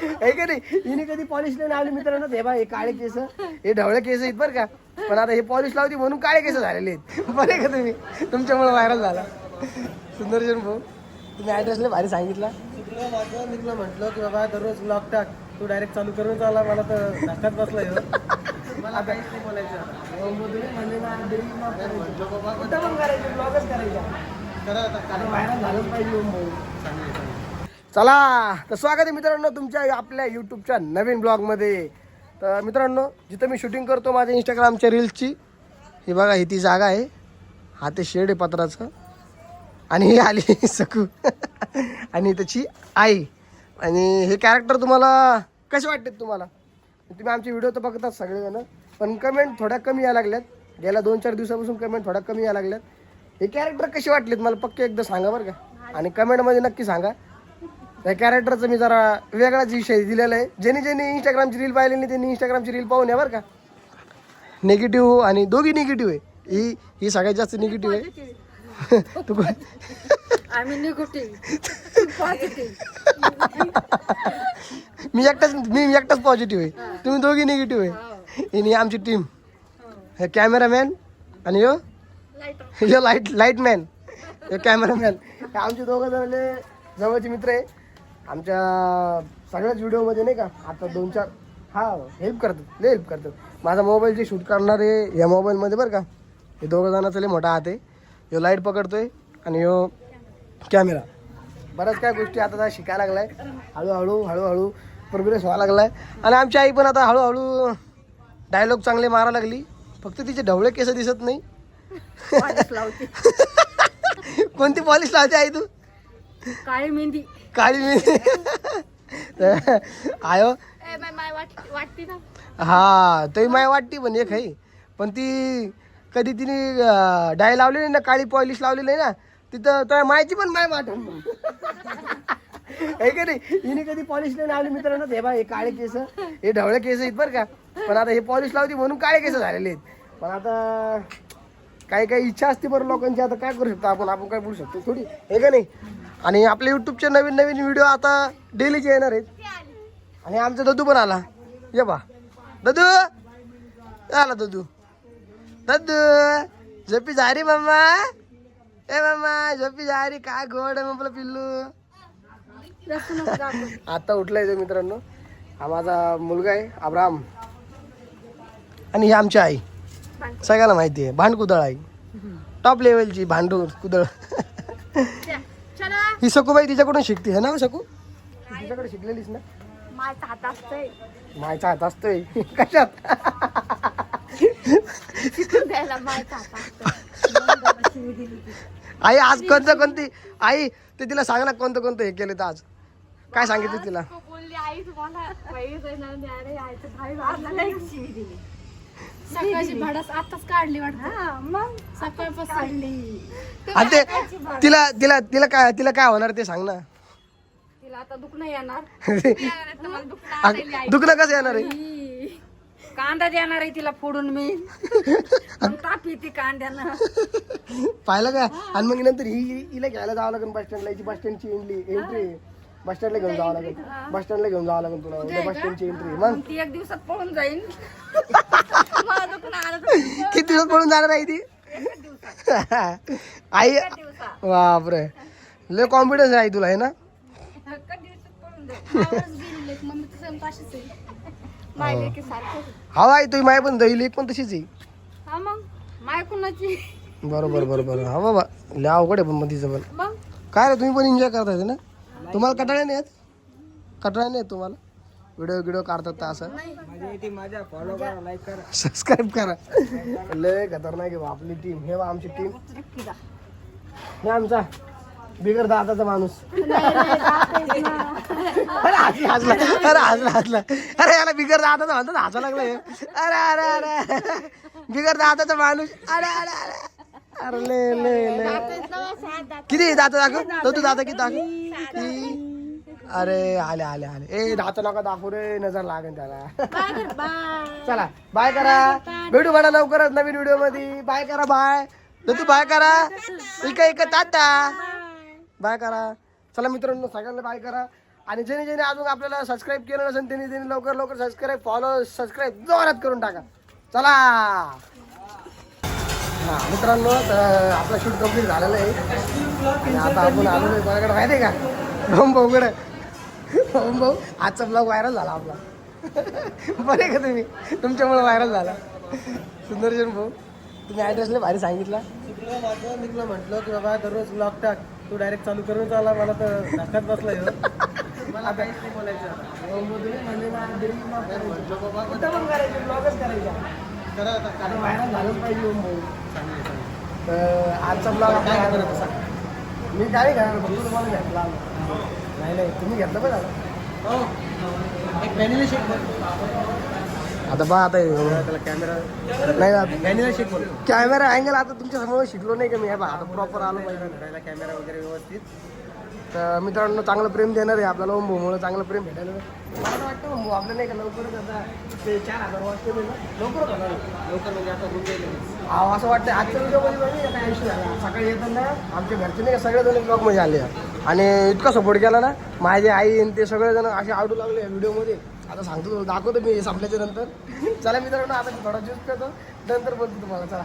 आहे का नाही. हिने कधी पॉलिश नाही लावली मित्रांनो. हे बा हे काळे केस, हे ढवळे केस आहेत बरं का. पण आता हे पॉलिश लावती म्हणून काळे केस झालेले आहेत. बरे का तुम्ही, तुमच्यामुळे व्हायरल झाला. सुंदरजन भाऊ, तुम्ही ॲड्रेस लय भारी सांगितला. मी तुला म्हटलं की बाबा दररोज ब्लॉग टाक, तू डायरेक्ट चालू करून चालला. मला तर धक्काच बसला ह्यो. मला काहीच नाही बोलायचं. म्हणले ना कुठं पण करायचं, ब्लॉगच करायचा. व्हायरल झालंच पाहिजे. चला तर स्वागत आहे मित्रांनो तुमच्या आपल्या यूट्यूबच्या नवीन ब्लॉगमध्ये. तर मित्रांनो, जिथं मी शूटिंग करतो माझ्या इंस्टाग्रामच्या रील्सची, ही बघा ही ती जागा आहे. हा ते शेड आहे पत्राचं. आणि ही आली सकू आणि त्याची आई. आणि हे कॅरेक्टर तुम्हाला कसे वाटते तुम्हाला? तुम्ही आमचे व्हिडिओ तर बघतात सगळेजण, पण कमेंट थोड्या कमी यायला लागल्यात. गेल्या 2-4 दिवसापासून कमेंट थोड्या कमी यायला लागल्यात. हे कॅरेक्टर कसे वाटलेत मला पक्के एकदा सांगा बरं का. आणि कमेंटमध्ये नक्की सांगा. त्या कॅरेक्टरचं मी जरा वेगळाच विषय दिलेला आहे. ज्यांनी इंस्टाग्रामची रील पाहिली नाही त्यांनी इंस्टाग्रामची रील पाहून या बरं का. निगेटिव्ह आणि दोघी निगेटिव्ह आहे. ही सगळ्यात जास्त निगेटिव्ह आहे. तू आम्ही निगेटिव्ह मी एकटाच पॉझिटिव्ह आहे. तुम्ही दोघी निगेटिव्ह आहे. ही आमची टीम. हे कॅमेरामॅन आणि यो लाईटमॅन, हे कॅमेरामॅन. हे आमचे दोघं जण जवळचे मित्र आहे. आमच्या सगळ्याच व्हिडिओमध्ये नाही का आता 2-4 हेल्प करतात, लय हेल्प करतात. माझा मोबाईल जे शूट करणार आहे या मोबाईलमध्ये बरं का. हे दोघं जणांचा लय मोठा हात आहे. ह्यो लाईट पकडतोय आणि ह्यो कॅमेरा. बऱ्याच काय गोष्टी आता शिकायला लागलाय. हळूहळू प्रोग्रेस व्हायला लागलाय. आणि आमची आई पण आता हळूहळू डायलॉग चांगले मारा लागली. फक्त तिचे ढवळे केस दिसत नाही. कोणती पॉलिश लावते आई तू? काळी मेहंदी. आयो वाटते ना. हा तरी माय वाटते पण एक आहे. पण ती कधी तिने डाय लावली नाही ना, काळी पॉलिश लावली नाही ना, तिथं तर मायची पण माय वाट आहे का नाही. हिने कधी पॉलिश नाही लावली मित्रांनो. हे बा हे काळे केस, हे ढवळे केस आहेत बरं का. पण आता हे पॉलिश लावती म्हणून काळे केस झालेले आहेत. पण आता काही इच्छा असते बरं लोकांची. आता काय करू शकतो आपण काय बोलू शकतो थोडी, हे का नाही. आणि आपल्या यूट्यूबचे नवीन व्हिडिओ आता डेलीचे येणार आहेत. आणि आमचा ददू पण आला. ये बा ददू आला. ददू झोपी झारी मम्मा. ए मम्मा झोपी झारी. काय गोड आहे आपलं पिल्लू. आता उठलाय तो मित्रांनो. हा माझा मुलगा आहे अब्राम. आणि ही आमची आई, सगळ्यांना माहिती आहे भांडकुदळ आई, टॉप लेवलची भांडू कुदळ. ही सकूबाई तिच्याकडून शिकते है ना सकू? तिच्याकडे शिकलेलीच ना. मायचा हात असतोय कशात? आई आज कोणती आई ते तिला सांग ना कोणतं हे केलं तर आज काय सांगितलं तिला? सकाळची भडास आताच काढली वाटतं. मग सकाळपासून काढली. आणि ते तिला काय होणार ते सांग ना. तिला आता दुखणं येणार. दुखणं कसं येणार आहे? कांदा देणार आहे तिला फोडून मी. ताप येते कांद्यानं. पाहिलं का? आणि मग नंतर हिला घ्यायला जावं लागेल बस स्टँडला. बस स्टँडची एंट्री बस स्टँडला घेऊन जावं लागेल. तुला बस स्टँडची एंट्री. मग ती 1 दिवसात पळून जाईल. किती दिवस पळून जाणार आहे ती आई? बापरे लय कॉन्फिडन्स आहे तुला, आहे ना. हा आई तुझी माय पण दही लेक पण तशीच आहे. बरोबर. हा बाबा लय अवघड आहे पण मग तिचं पण. काय रे तुम्ही पण एन्जॉय करता येते ना. तुम्हाला कटाळा नाही येत तुम्हाला? व्हिडिओ काढतात तर असं. सबस्क्राईब करा. लय खतरनाक आहे आपली टीम. हे आमची टीम. हे आमचा बिगर दाताचा माणूस. हसला. अरे याला बिगर दाताचा म्हणतात, हसा लागलाय. अरे बिगर दाताचा माणूस. अरे ले किती दात दाखव तू दाता किती दाखव. अरे आले ए दात नका दाखवू रे, नजर लागेल त्याला. चला बाय करा. भेटू बडा लवकरच नवीन व्हिडिओ मध्ये. बाय करा. बाय तू बाय करा. इका टाटा बाय करा. चला मित्रांनो सगळ्यांना बाय करा. आणि ज्याने ज्याने अजून आपल्याला सबस्क्राईब केलं नसेल त्यांनी त्यांनी लवकर लवकर सबस्क्राईब फॉलो सबस्क्राईब जोरात करून टाका. चला हा मित्रांनो, तर आपला शूट कम्प्लीट झालेलं आहे आणि आता आपण आलेलो आहे कोणाकडे माहिती आहे का, ओम भाऊकडे. ओम भाऊ आजचा ब्लॉग व्हायरल झाला आपला. बरे का तुम्ही, तुमच्यामुळे व्हायरल झाला. सुंदरजन भाऊ तुम्ही ॲड्रेसला भारी सांगितला. चुकलं माझं, मी तुला म्हटलं की बाबा दररोज ब्लॉग टाक, तू डायरेक्ट चालू करून चालला. मला तर धक्काच बसला ह्यो. मला काहीच नाही बोलायचं आता. ओम भाऊ तुम्ही म्हणले ना daily vlog करायचे. कुठं पण करायचे, ब्लॉगच करायचा. करा आता आता व्हायरल झालंच पाहिजे ओम भाऊ. चांगली चांगली. तर आजचा ब्लॉग काय काय करत करत होता? मी काय करणार, फक्त तुम्हाला घेतला. नाही नाही तुम्ही घेतलं पण झालं. हो एक व्हॅनिला शेक बोल. आता बा आता त्याला कॅमेरा नाही व्हॅनिला शेक बोल. कॅमेरा अँगल आता तुमच्या समोर शिकलो नाही का मी. बा आता प्रॉपर आलो पाहिजे. धरायला कॅमेरा वगैरे व्यवस्थित. तर मित्रांनो चांगलं प्रेम देणार आहे आपल्याला ओम भाऊमुळे चांगलं प्रेम भेटायला. मला तर वाटतं ओम भाऊ आपलं नाही का लवकरच आता ते 4,000 वाजते लवकरच होणार. लवकर म्हणजे आता होऊन जाईल. अहो असं वाटतं आजच्या व्हिडिओमध्ये बघ आता आयुष्य झाला. सकाळी येताना आमच्या घरचे नाही का सगळेजण ब्लॉगमध्ये आले आणि इतका सपोर्ट केला ना. माझे आई आणि ते सगळेजण असे आवडू लागले व्हिडिओमध्ये. आता सांगतो दाखवतो मी हे संपल्याच्या नंतर. चला मित्रांनो आता थोडा ज्यूस पितो नंतर बोलतो तुम्हाला. चला